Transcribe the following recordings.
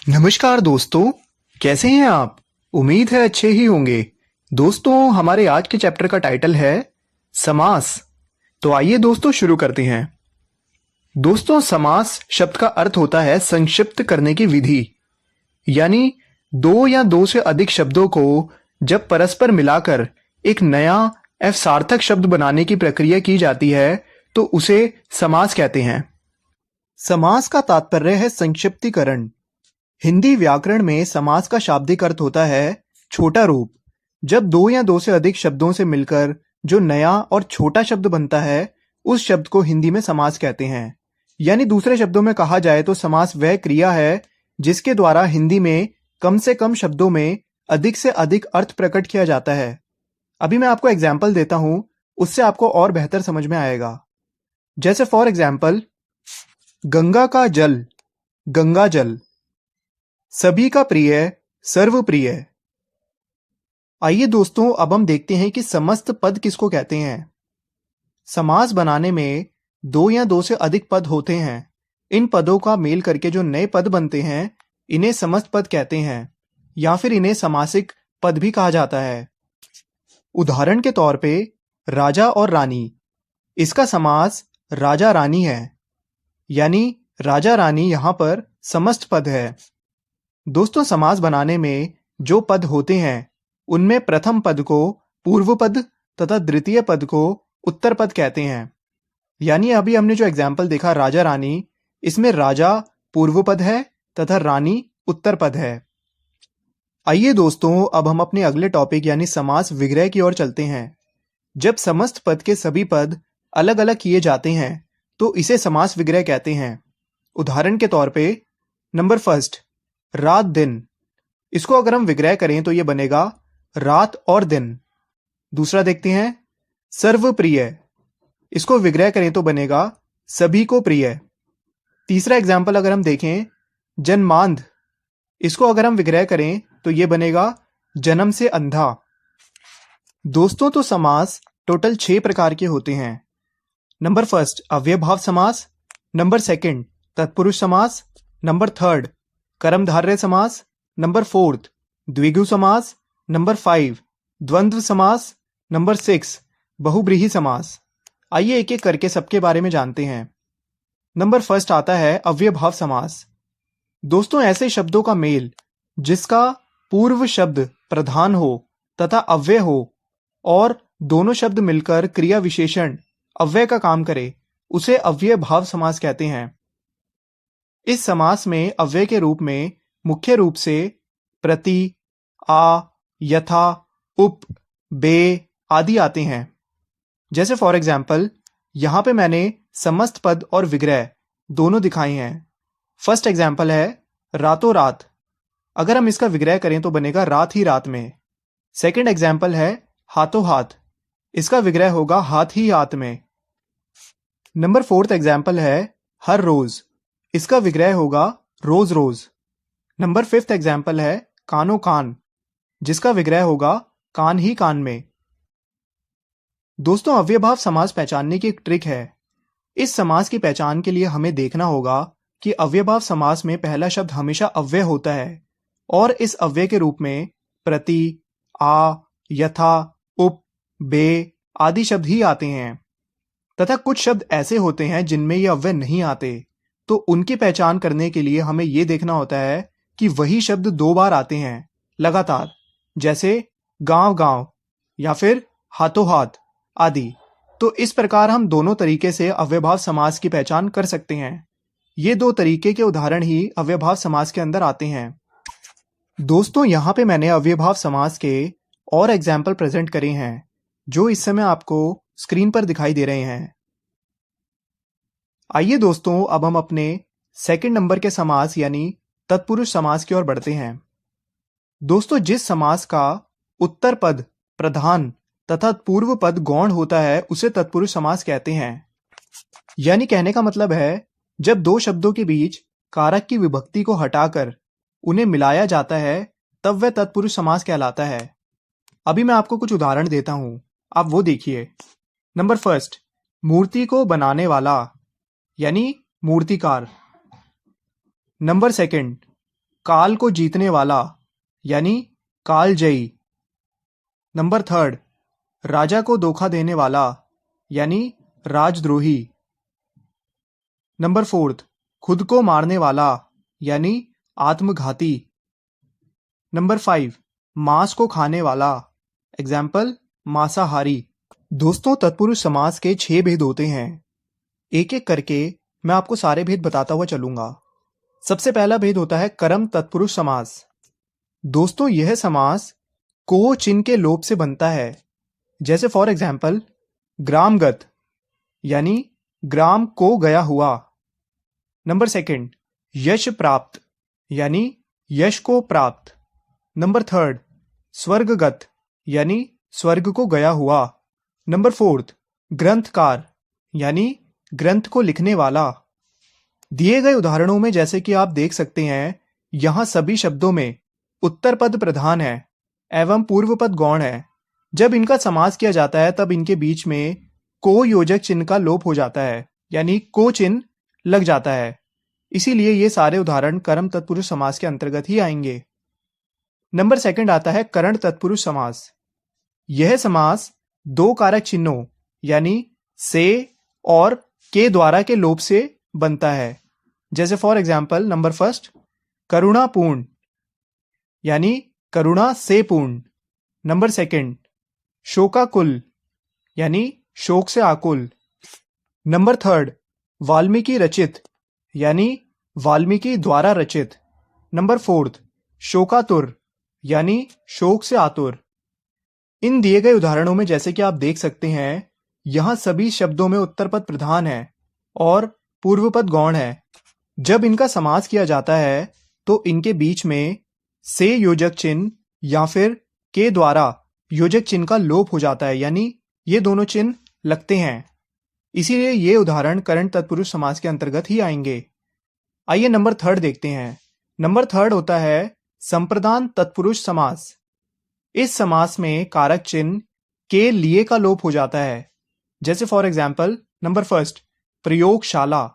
नमस्कार दोस्तों, कैसे हैं आप? उम्मीद है अच्छे ही होंगे। दोस्तों, हमारे आज के चैप्टर का टाइटल है समास। तो आइए दोस्तों शुरू करते हैं। दोस्तों, समास शब्द का अर्थ होता है संक्षिप्त करने की विधि, यानी दो या दो से अधिक शब्दों को जब परस्पर मिलाकर एक नया सार्थक शब्द बनाने की प्रक्रिया की जाती है तो उसे समास कहते हैं। समास का तात्पर्य है संक्षिप्तीकरण। हिंदी व्याकरण में समास का शाब्दिक अर्थ होता है छोटा रूप। जब दो या दो से अधिक शब्दों से मिलकर जो नया और छोटा शब्द बनता है उस शब्द को हिंदी में समास कहते हैं। यानी दूसरे शब्दों में कहा जाए तो समास वह क्रिया है जिसके द्वारा हिंदी में कम से कम शब्दों में अधिक से अधिक अर्थ प्रकट किया जाता है। अभी मैं आपको एग्जाम्पल देता हूं, उससे आपको और बेहतर समझ में आएगा। जैसे फॉर एग्जाम्पल, गंगा का जल, गंगा जल। सभी का प्रिय, सर्वप्रिय। आइए दोस्तों, अब हम देखते हैं कि समस्त पद किसको कहते हैं। समास बनाने में दो या दो से अधिक पद होते हैं। इन पदों का मेल करके जो नए पद बनते हैं इन्हें समस्त पद कहते हैं, या फिर इन्हें समासिक पद भी कहा जाता है। उदाहरण के तौर पे राजा और रानी, इसका समास राजा रानी है, यानी राजा रानी यहां पर समस्त पद है। दोस्तों, समास बनाने में जो पद होते हैं उनमें प्रथम पद को पूर्व पद तथा द्वितीय पद को उत्तर पद कहते हैं। यानी अभी हमने जो एग्जाम्पल देखा राजा रानी, इसमें राजा पूर्व पद है तथा रानी उत्तर पद है। आइए दोस्तों, अब हम अपने अगले टॉपिक यानी समास विग्रह की ओर चलते हैं। जब समस्त पद के सभी पद अलग अलग किए जाते हैं तो इसे समास विग्रह कहते हैं। उदाहरण के तौर पे नंबर फर्स्ट, रात दिन। इसको अगर हम विग्रह करें तो यह बनेगा रात और दिन। दूसरा देखते हैं सर्वप्रिय। इसको विग्रह करें तो बनेगा सभी को प्रिय। तीसरा एग्जाम्पल अगर हम देखें जन्मांध, इसको अगर हम विग्रह करें तो यह बनेगा जन्म से अंधा। दोस्तों, तो समास टोटल 6 प्रकार के होते हैं। नंबर फर्स्ट अव्ययभाव समास, नंबर सेकंड तत्पुरुष समास, नंबर थर्ड कर्मधारय समास, नंबर फोर्थ द्विगु समास, नंबर 5 द्वंद्व समास, नंबर 6 बहुब्रीहि समास। आइए एक एक करके सबके बारे में जानते हैं। नंबर फर्स्ट आता है अव्ययभाव समास। दोस्तों, ऐसे शब्दों का मेल जिसका पूर्व शब्द प्रधान हो तथा अव्यय हो और दोनों शब्द मिलकर क्रिया विशेषण अव्यय का काम करे उसे अव्ययभाव समास कहते हैं। इस समास में अव्यय के रूप में मुख्य रूप से प्रति, आ, यथा, उप, बे आदि आते हैं। जैसे फॉर एग्जाम्पल यहां पे मैंने समस्त पद और विग्रह दोनों दिखाए हैं। फर्स्ट एग्जाम्पल है रातों रात। अगर हम इसका विग्रह करें तो बनेगा रात ही रात में। सेकंड एग्जाम्पल है हाथों हाथ। इसका विग्रह होगा हाथ ही हाथ में। नंबर फोर्थ एग्जाम्पल है हर रोज। इसका विग्रह होगा रोज रोज। नंबर फिफ्थ एग्जाम्पल है कानो कान, जिसका विग्रह होगा कान ही कान में। दोस्तों, अव्ययभाव समास पहचानने की एक ट्रिक है। इस समास की पहचान के लिए हमें देखना होगा कि अव्ययभाव समास में पहला शब्द हमेशा अव्यय होता है और इस अव्यय के रूप में प्रति, आ, यथा, उप, बे आदि शब्द ही आते हैं तथा कुछ शब्द ऐसे होते हैं जिनमें ये अव्यय नहीं आते। तो उनकी पहचान करने के लिए हमें यह देखना होता है कि वही शब्द 2 बार आते हैं लगातार, जैसे गांव गांव या फिर हाथों हाथ आदि। तो इस प्रकार हम दोनों तरीके से अव्ययभाव समास की पहचान कर सकते हैं। ये 2 तरीके के उदाहरण ही अव्ययभाव समास के अंदर आते हैं। दोस्तों, यहां पे मैंने अव्ययभाव समास के और एग्जाम्पल प्रेजेंट करे हैं जो इस समय आपको स्क्रीन पर दिखाई दे रहे हैं। आइए दोस्तों, अब हम अपने सेकंड नंबर के समास यानी तत्पुरुष समास की ओर बढ़ते हैं। दोस्तों, जिस समास का उत्तर पद प्रधान तथा पूर्व पद गौण होता है उसे तत्पुरुष समास कहते हैं। यानी कहने का मतलब है जब 2 शब्दों के बीच कारक की विभक्ति को हटाकर उन्हें मिलाया जाता है तब वह तत्पुरुष समास कहलाता है। अभी मैं आपको कुछ उदाहरण देता हूं, आप वो देखिए। नंबर फर्स्ट मूर्ति को बनाने वाला यानी मूर्तिकार। नंबर सेकंड काल को जीतने वाला यानी कालजयी। नंबर 3, राजा को धोखा देने वाला यानी राजद्रोही। नंबर 4, खुद को मारने वाला यानी आत्मघाती। नंबर 5, मांस को खाने वाला, एग्जाम्पल मांसाहारी। दोस्तों, तत्पुरुष समास के 6 भेद होते हैं। एक एक करके मैं आपको सारे भेद बताता हुआ चलूंगा। सबसे पहला भेद होता है कर्म तत्पुरुष समास। दोस्तों, यह समास को चिन्ह के लोप से बनता है। जैसे फॉर एग्जाम्पल ग्रामगत यानी ग्राम को गया हुआ। नंबर 2, यश प्राप्त यानी यश को प्राप्त। नंबर 3, स्वर्गगत यानी स्वर्ग को गया हुआ। नंबर 4, ग्रंथकार यानी ग्रंथ को लिखने वाला। दिए गए उदाहरणों में जैसे कि आप देख सकते हैं, यहां सभी शब्दों में उत्तर पद प्रधान है एवं पूर्व पद गौण है। जब इनका समास किया जाता है तब इनके बीच में को योजक चिन्ह का लोप हो जाता है यानी को चिन्ह लग जाता है। इसीलिए ये सारे उदाहरण कर्म तत्पुरुष समास के अंतर्गत ही आएंगे। नंबर 2 आता है करण तत्पुरुष समास। यह समास 2 कारक चिन्हों यानी से और के द्वारा के लोप से बनता है। जैसे फॉर एग्जाम्पल नंबर 1, करुणापूर्ण यानी करुणा से पूर्ण। नंबर 2, शोकाकुल यानी शोक से आकुल। नंबर 3, वाल्मीकि रचित यानी वाल्मीकि द्वारा रचित। नंबर 4, शोकातुर यानी शोक से आतुर। इन दिए गए उदाहरणों में जैसे कि आप देख सकते हैं, यहां सभी शब्दों में उत्तर पद प्रधान है और पूर्व पद गौण है। जब इनका समास किया जाता है तो इनके बीच में से योजक चिन्ह या फिर के द्वारा योजक चिन्ह का लोप हो जाता है यानी ये दोनों चिन्ह लगते हैं। इसीलिए ये उदाहरण करण तत्पुरुष समास के अंतर्गत ही आएंगे। आइए नंबर 3 देखते हैं। नंबर 3 होता है संप्रदान तत्पुरुष समास। इस समास में कारक चिन्ह के लिए का लोप हो जाता है। जैसे फॉर एग्जाम्पल नंबर 1, प्रयोगशाला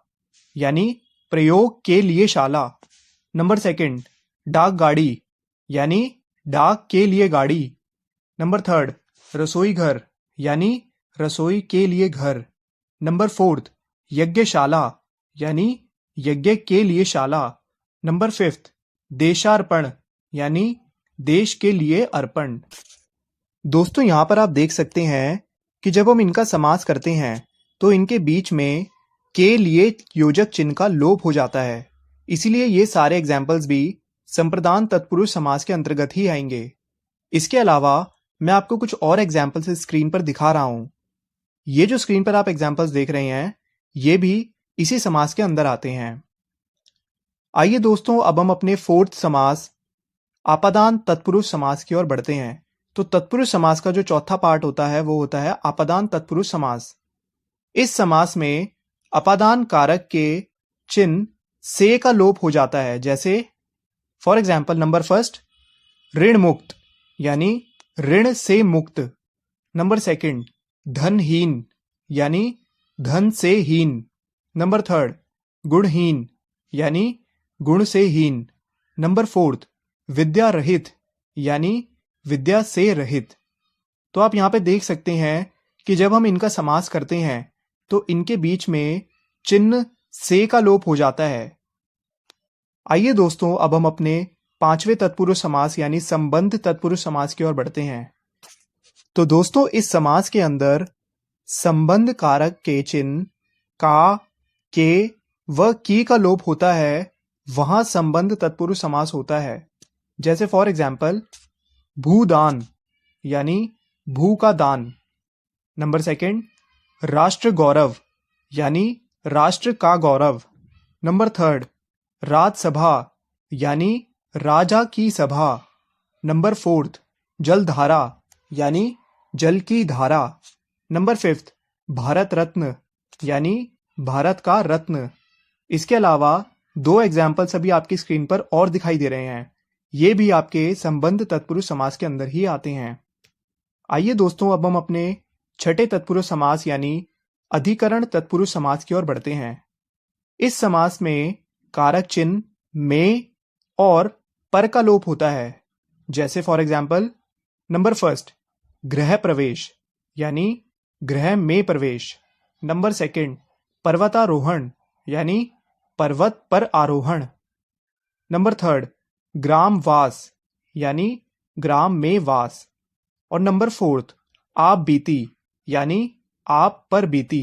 यानी प्रयोग के लिए शाला। नंबर 2, डाक गाड़ी यानी डाक के लिए गाड़ी। नंबर 3, रसोई घर यानी रसोई के लिए घर। नंबर 4, यज्ञशाला यानी यज्ञ के लिए शाला। नंबर 5, देशार्पण यानी देश के लिए अर्पण। दोस्तों, यहां पर आप देख सकते हैं कि जब हम इनका समास करते हैं तो इनके बीच में के लिए योजक चिन्ह का लोप हो जाता है। इसीलिए ये सारे एग्जाम्पल्स भी संप्रदान तत्पुरुष समास के अंतर्गत ही आएंगे। इसके अलावा मैं आपको कुछ और एग्जाम्पल्स स्क्रीन पर दिखा रहा हूं। ये जो स्क्रीन पर आप एग्जाम्पल्स देख रहे हैं, ये भी इसी समास के अंदर आते हैं। आइए दोस्तों, अब हम अपने 4th समास आपादान तत्पुरुष समास की ओर बढ़ते हैं। तो तत्पुरुष समास का जो चौथा पार्ट होता है वो होता है आपादान तत्पुरुष समास। इस समास में अपादान कारक के चिन्ह से का लोप हो जाता है। जैसे फॉर एग्जाम्पल नंबर 1, ऋण मुक्त यानी ऋण से मुक्त। नंबर 2, धनहीन यानी धन से हीन। नंबर 3, गुणहीन यानी गुण से हीन। नंबर 4, विद्या रहित यानी विद्या से रहित। तो आप यहां पे देख सकते हैं कि जब हम इनका समास करते हैं तो इनके बीच में चिन्ह से का लोप हो जाता है। आइए दोस्तों, अब हम अपने 5वें तत्पुरुष समास यानी संबंध तत्पुरुष समास की ओर बढ़ते हैं। तो दोस्तों, इस समास के अंदर संबंध कारक के चिन्ह का, के व की का लोप होता है, वहां संबंध तत्पुरुष समास होता है। जैसे फॉर एग्जाम्पल भूदान यानी भू का दान। नंबर 2, राष्ट्र गौरव यानी राष्ट्र का गौरव। नंबर 3, राजसभा यानी राजा की सभा। नंबर 4, जलधारा यानी जल की धारा। नंबर 5, भारत रत्न यानी भारत का रत्न। इसके अलावा 2 एग्जाम्पल्स अभी आपकी स्क्रीन पर और दिखाई दे रहे हैं। ये भी आपके संबंध तत्पुरुष समास के अंदर ही आते हैं। आइए दोस्तों, अब हम अपने 6ठे तत्पुरुष समास यानी अधिकरण तत्पुरुष समास की ओर बढ़ते हैं। इस समास में कारक चिन्ह में और पर का लोप होता है। जैसे फॉर एग्जाम्पल नंबर फर्स्ट गृह प्रवेश यानी गृह में प्रवेश। नंबर सेकंड पर्वतारोहण यानी पर्वत पर आरोहण। नंबर थर्ड ग्राम वास यानी ग्राम में वास। और नंबर फोर्थ आप बीती यानी आप पर बीती।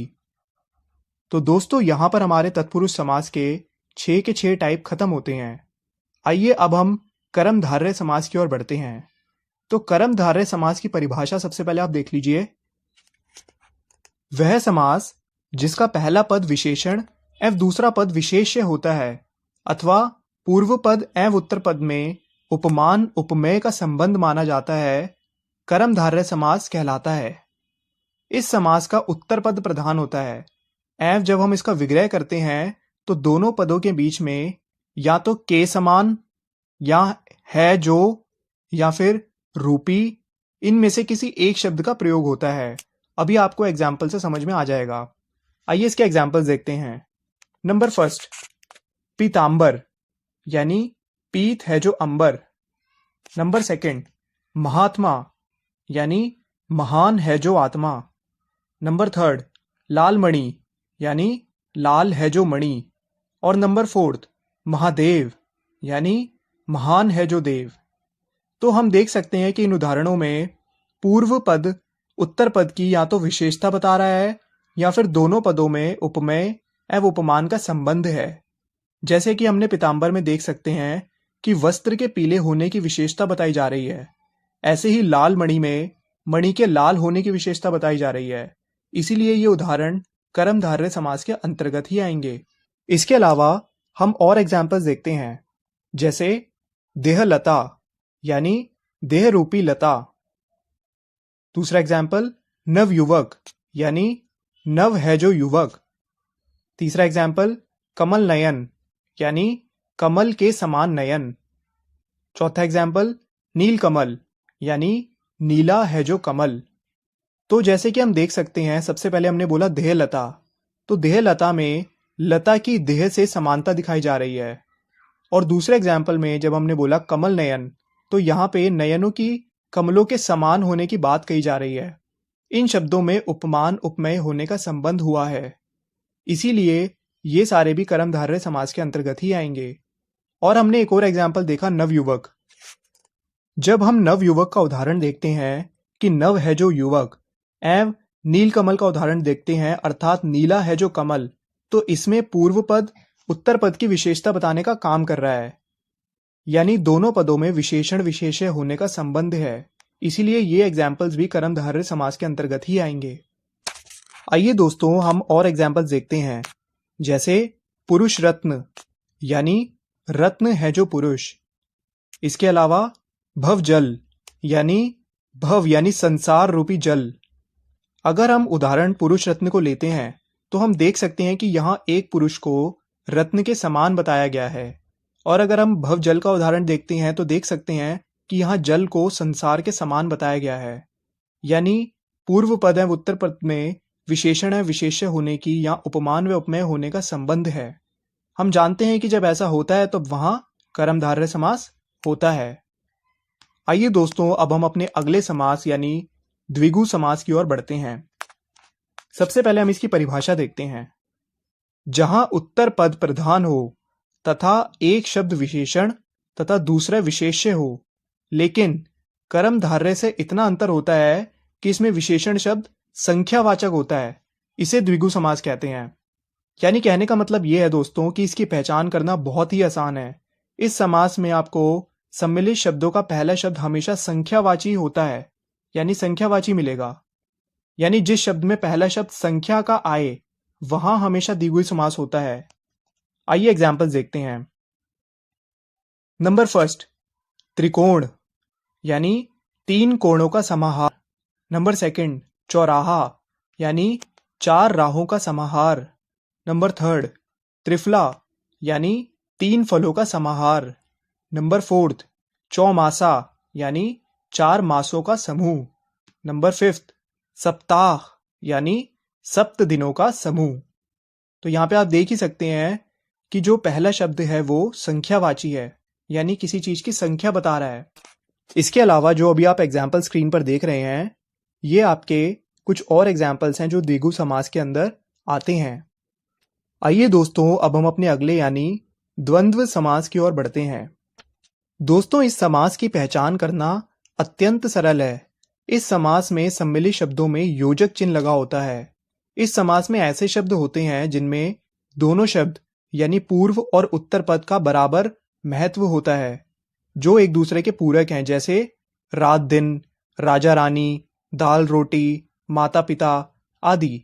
तो दोस्तों यहां पर हमारे तत्पुरुष समास के 6 के 6 टाइप खत्म होते हैं। आइए अब हम कर्मधारय समास की ओर बढ़ते हैं। तो कर्मधारय समास की परिभाषा सबसे पहले आप देख लीजिए। वह समास जिसका पहला पद विशेषण एवं दूसरा पद विशेष्य होता है अथवा पूर्व पद एवं उत्तर पद में उपमान उपमेय का संबंध माना जाता है, कर्मधारय समास कहलाता है। इस समास का उत्तर पद प्रधान होता है एवं जब हम इसका विग्रह करते हैं तो दोनों पदों के बीच में या तो के समान या है जो या फिर रूपी, इनमें से किसी एक शब्द का प्रयोग होता है। अभी आपको एग्जाम्पल से समझ में आ जाएगा। आइए इसके एग्जाम्पल्स देखते हैं। नंबर फर्स्ट पीतांबर यानी पीत है जो अंबर। नंबर सेकंड महात्मा यानी महान है जो आत्मा। नंबर थर्ड लालमणि यानी लाल है जो मणि। और नंबर फोर्थ महादेव यानी महान है जो देव। तो हम देख सकते हैं कि इन उदाहरणों में पूर्व पद उत्तर पद की या तो विशेषता बता रहा है या फिर दोनों पदों में उपमेय एवं उपमान का संबंध है। जैसे कि हमने पीतांबर में देख सकते हैं कि वस्त्र के पीले होने की विशेषता बताई जा रही है। ऐसे ही लाल मणि में मणि के लाल होने की विशेषता बताई जा रही है। इसीलिए ये उदाहरण कर्मधारय समास के अंतर्गत ही आएंगे। इसके अलावा हम और एग्जाम्पल्स देखते हैं। जैसे देहलता यानी देह रूपी लता। दूसरा एग्जाम्पल नवयुवक यानी नव है जो युवक। तीसरा एग्जाम्पल कमल नयन यानी कमल के समान नयन। चौथा एग्जाम्पल नीलकमल यानी नीला है जो कमल। तो जैसे कि हम देख सकते हैं, सबसे पहले हमने बोला देहलता, तो देहलता में लता की देह से समानता दिखाई जा रही है। और दूसरे एग्जाम्पल में जब हमने बोला कमल नयन, तो यहाँ पे नयनों की कमलों के समान होने की बात कही जा रही है। इन शब्दों में उपमान उपमेय होने का संबंध हुआ है, इसीलिए ये सारे भी कर्मधारय समास के अंतर्गत ही आएंगे। और हमने एक और एग्जाम्पल देखा नवयुवक। जब हम नवयुवक का उदाहरण देखते हैं कि नव है जो युवक एवं नीलकमल का उदाहरण देखते हैं अर्थात नीला है जो कमल, तो इसमें पूर्व पद उत्तर पद की विशेषता बताने का काम कर रहा है, यानी दोनों पदों में विशेषण विशेष्य होने का संबंध है। इसीलिए ये एग्जाम्पल्स भी कर्मधारय समास के अंतर्गत ही आएंगे। आइए दोस्तों हम और एग्जाम्पल्स देखते हैं। जैसे पुरुष रत्न यानी रत्न है जो पुरुष। इसके अलावा भवजल यानी भव यानी संसार रूपी जल। अगर हम उदाहरण पुरुष रत्न को लेते हैं तो हम देख सकते हैं कि यहाँ एक पुरुष को रत्न के समान बताया गया है। और अगर हम भवजल का उदाहरण देखते हैं तो देख सकते हैं कि यहाँ जल को संसार के समान बताया गया है, यानी पूर्व पद एवं उत्तर पद में विशेषण एवं विशेष्य होने की या उपमान व उपमेय होने का संबंध है। हम जानते हैं कि जब ऐसा होता है तो वहां कर्मधारय समास होता है। आइए दोस्तों अब हम अपने अगले समास यानी द्विगु समास की ओर बढ़ते हैं। सबसे पहले हम इसकी परिभाषा देखते हैं। जहां उत्तर पद प्रधान हो तथा एक शब्द विशेषण तथा दूसरा विशेष्य हो, लेकिन कर्मधारय से इतना अंतर होता है कि इसमें विशेषण शब्द संख्यावाचक होता है, इसे द्विगु समास कहते हैं। यानी कहने का मतलब यह है दोस्तों कि इसकी पहचान करना बहुत ही आसान है। इस समास में आपको सम्मिलित शब्दों का पहला शब्द हमेशा संख्यावाची होता है, यानी संख्यावाची मिलेगा। यानी जिस शब्द में पहला शब्द संख्या का आए वहां हमेशा द्विगु समास होता है। आइए एग्जाम्पल देखते हैं। नंबर फर्स्ट त्रिकोण यानी 3 कोणों का समाहार। नंबर सेकंड चौराहा यानी 4 राहों का समाहार। नंबर थर्ड त्रिफला यानी 3 फलों का समाहार। नंबर फोर्थ चौमासा यानी 4 मासों का समूह। नंबर फिफ्थ सप्ताह यानी 7 दिनों का समूह। तो यहां पे आप देख ही सकते हैं कि जो पहला शब्द है वो संख्यावाची है, यानी किसी चीज की संख्या बता रहा है। इसके अलावा जो अभी आप एग्जाम्पल स्क्रीन पर देख रहे हैं, ये आपके कुछ और एग्जाम्पल्स हैं जो द्विगु समास के अंदर आते हैं। आइए दोस्तों, अब हम अपने अगले यानी द्वंद्व समास की ओर बढ़ते हैं। दोस्तों, इस समास की पहचान करना अत्यंत सरल है। इस समास में सम्मिलित शब्दों में योजक चिन्ह लगा होता है। इस समास में ऐसे शब्द होते हैं जिनमें दोनों शब्द यानी पूर्व और उत्तर पद का बराबर महत्व होता है, जो एक दूसरे के पूरक हैं, जैसे रात दिन, राजा रानी, दाल रोटी, माता पिता आदि।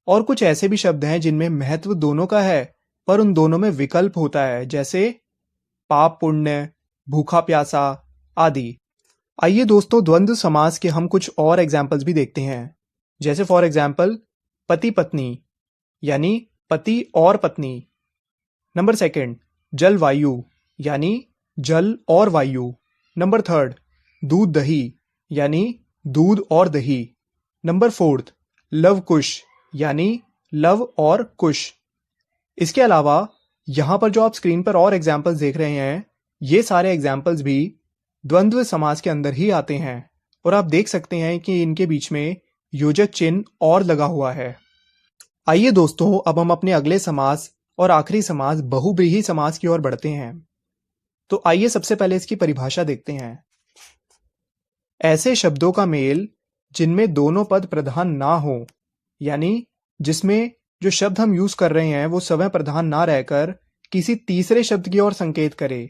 और कुछ ऐसे भी शब्द हैं जिनमें महत्व दोनों का है, पर उन दोनों में विकल्प होता है, जैसे पाप पुण्य, भूखा प्यासा आदि। आइए दोस्तों, द्वंद्व समास के हम कुछ और एग्जाम्पल्स भी देखते हैं। जैसे फॉर एग्जाम्पल पति पत्नी यानी पति और पत्नी। नंबर सेकंड जल वायु यानी जल और वायु। नंबर थर्ड दूध दही यानी दूध और दही। नंबर फोर्थ लव कुश यानी लव और कुश। इसके अलावा यहां पर जो आप स्क्रीन पर और एग्जाम्पल्स देख रहे हैं, ये सारे एग्जाम्पल्स भी द्वंद्व समास के अंदर ही आते हैं। और आप देख सकते हैं कि इनके बीच में योजक चिन्ह और लगा हुआ है। आइए दोस्तों, अब हम अपने अगले समास और आखिरी समास बहुव्रीहि समास की ओर बढ़ते हैं। तो आइए सबसे पहले इसकी परिभाषा देखते हैं। ऐसे शब्दों का मेल जिनमें दोनों पद प्रधान ना हो, यानी जिसमें जो शब्द हम यूज कर रहे हैं वो स्वयं प्रधान ना रहकर किसी तीसरे शब्द की ओर संकेत करे,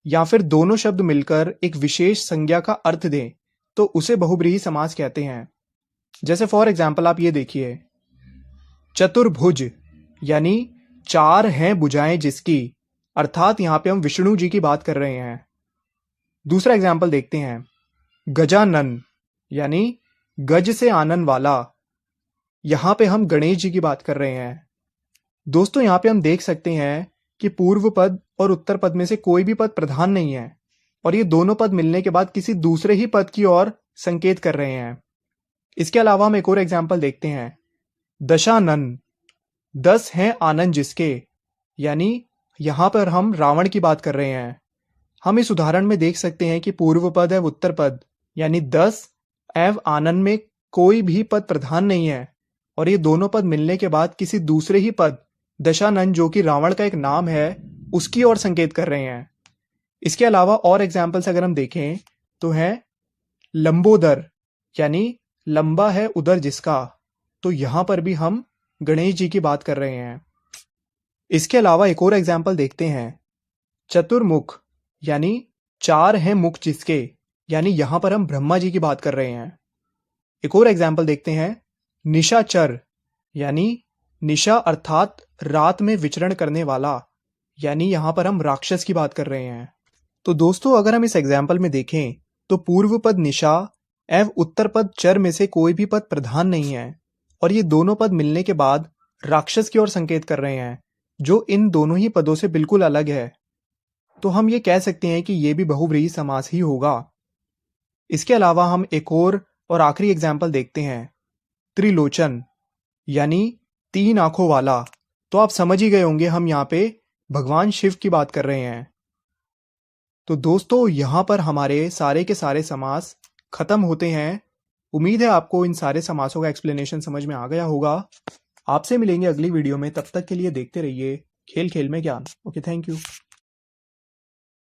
या फिर दोनों शब्द मिलकर एक विशेष संज्ञा का अर्थ दें, तो उसे बहुव्रीहि समास कहते हैं। जैसे फॉर एग्जाम्पल आप ये देखिए, चतुर्भुज यानी चार हैं भुजाएं जिसकी, अर्थात यहां पे हम विष्णु जी की बात कर रहे हैं। दूसरा एग्जाम्पल देखते हैं, गजानन यानी गज से आनन वाला, यहां पे हम गणेश जी की बात कर रहे हैं। दोस्तों, यहां पे हम देख सकते हैं कि पूर्व पद और उत्तर पद में से कोई भी पद प्रधान नहीं है, और ये दोनों पद मिलने के बाद किसी दूसरे ही पद की ओर संकेत कर रहे हैं। इसके अलावा हम एक और एग्जाम्पल देखते हैं, दशानन 10 हैं आनंद जिसके, यानी यहां पर हम रावण की बात कर रहे हैं। हम इस उदाहरण में देख सकते हैं कि पूर्व पद एवं उत्तर पद यानी 10 एवं आनंद में कोई भी पद प्रधान नहीं है, और ये दोनों पद मिलने के बाद किसी दूसरे ही पद दशानन, जो कि रावण का एक नाम है, उसकी ओर संकेत कर रहे हैं। इसके अलावा और एग्जाम्पल्स अगर हम देखें तो है लंबोदर यानी लंबा है उदर जिसका, तो यहां पर भी हम गणेश जी की बात कर रहे हैं। इसके अलावा एक और एग्जाम्पल देखते हैं, चतुर्मुख यानी चार हैं मुख जिसके, यानी यहां पर हम ब्रह्मा जी की बात कर रहे हैं। एक और एग्जाम्पल देखते हैं, निशाचर यानी निशा अर्थात रात में विचरण करने वाला, यानी यहां पर हम राक्षस की बात कर रहे हैं। तो दोस्तों, अगर हम इस एग्जाम्पल में देखें तो पूर्व पद निशा एवं उत्तर पद चर में से कोई भी पद प्रधान नहीं है, और ये दोनों पद मिलने के बाद राक्षस की ओर संकेत कर रहे हैं, जो इन दोनों ही पदों से बिल्कुल अलग है। तो हम ये कह सकते हैं कि ये भी बहुव्रीहि समास ही होगा। इसके अलावा हम एक और आखिरी एग्जाम्पल देखते हैं, त्रिलोचन यानी 3 आंखों वाला। तो आप समझ ही गए होंगे हम यहाँ पे भगवान शिव की बात कर रहे हैं। तो दोस्तों, यहां पर हमारे सारे के सारे समास खत्म होते हैं। उम्मीद है आपको इन सारे समासों का एक्सप्लेनेशन समझ में आ गया होगा। आपसे मिलेंगे अगली वीडियो में, तब तक के लिए देखते रहिए खेल खेल में ज्ञान। Okay, thank you.